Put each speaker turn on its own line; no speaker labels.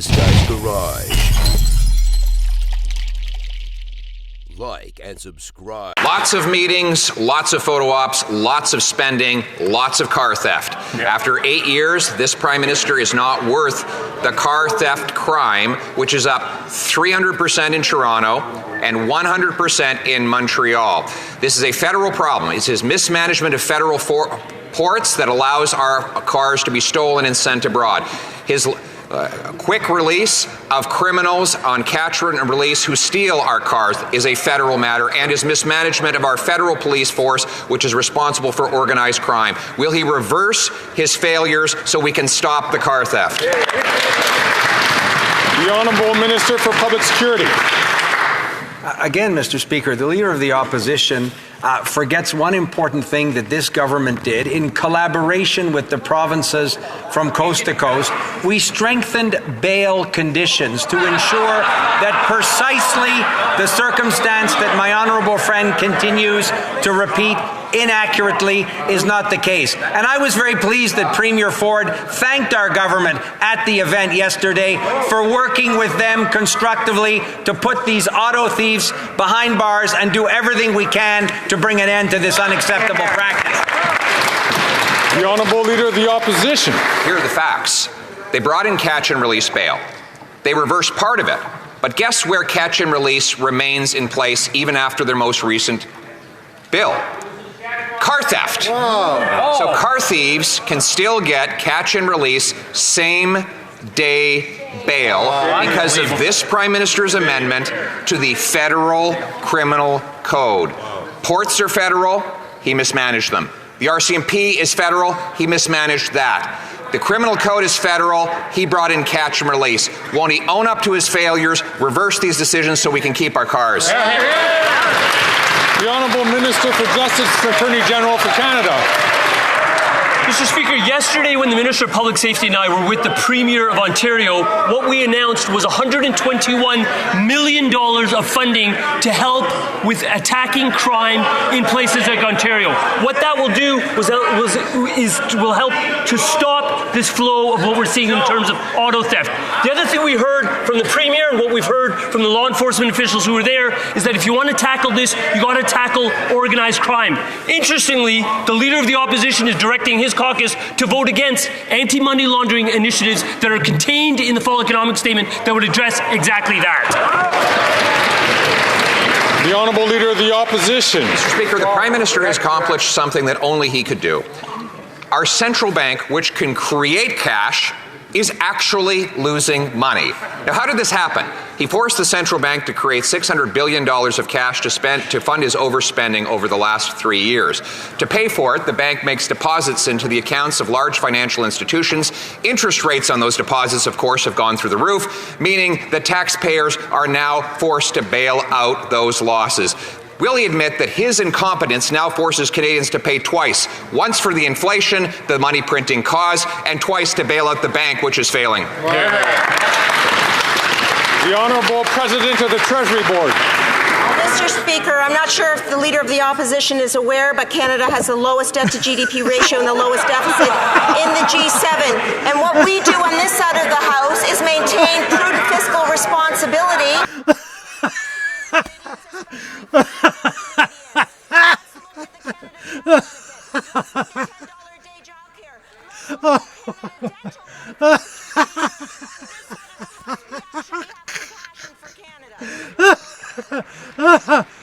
this guy's garage. Like and subscribe.
Lots of meetings, lots of photo ops, lots of spending, lots of car theft. After 8 years, this Prime Minister is not worth the car theft crime, which is up 300% in Toronto and 100% in Montreal. This is a federal problem. It's his mismanagement of federal ports that allows our cars to be stolen and sent abroad. His quick release of criminals on catch and release who steal our cars is a federal matter, and his mismanagement of our federal police force, which is responsible for organized crime. Will he reverse his failures so we can stop the car theft?
The Honourable Minister for Public Security.
Again, Mr. Speaker, the Leader of the Opposition forgets one important thing that this government did in collaboration with the provinces from coast to coast. We strengthened bail conditions to ensure that precisely the circumstance that my honourable friend continues to repeat inaccurately is not the case. And I was very pleased that Premier Ford thanked our government at the event yesterday for working with them constructively to put these auto thieves behind bars and do everything we can to bring an end to this unacceptable practice.
The Honourable Leader of the Opposition.
Here are the facts. They brought in catch and release bail. They reversed part of it. But guess where catch and release remains in place even after their most recent bill? Car theft. Whoa. So car thieves can still get catch and release same day bail because of this Prime Minister's amendment to the federal criminal code. Ports are federal, he mismanaged them. The RCMP is federal, he mismanaged that. The criminal code is federal, he brought in catch and release. Won't he own up to his failures, reverse these decisions so we can keep our cars?
The Honourable Minister for Justice and Attorney General for Canada.
Mr. Speaker, yesterday when the Minister of Public Safety and I were with the Premier of Ontario, what we announced was $121 million of funding to help with attacking crime in places like Ontario. What that will do will help to stop this flow of what we're seeing in terms of auto theft. The other thing we heard from the Premier and what we've heard from the law enforcement officials who were there is that if you want to tackle this, you got to tackle organized crime. Interestingly, the Leader of the Opposition is directing his caucus to vote against anti-money laundering initiatives that are contained in the fall economic statement that would address exactly that.
The Honourable Leader of the Opposition.
Mr. Speaker, the Prime Minister has accomplished something that only he could do. Our central bank, which can create cash, is actually losing money. Now, how did this happen? He forced the central bank to create $600 billion of cash to fund his overspending over the last 3 years. To pay for it, the bank makes deposits into the accounts of large financial institutions. Interest rates on those deposits, of course, have gone through the roof, meaning that taxpayers are now forced to bail out those losses. Will he admit that his incompetence now forces Canadians to pay twice, once for the inflation the money printing caused, and twice to bail out the bank, which is failing?
The Honourable President of the Treasury Board.
Mr. Speaker, I'm not sure if the Leader of the Opposition is aware, but Canada has the lowest debt to GDP ratio and the lowest deficit in the G7. And what we do on this side of the House is maintain prudent fiscal responsibility.
Ha ha ha!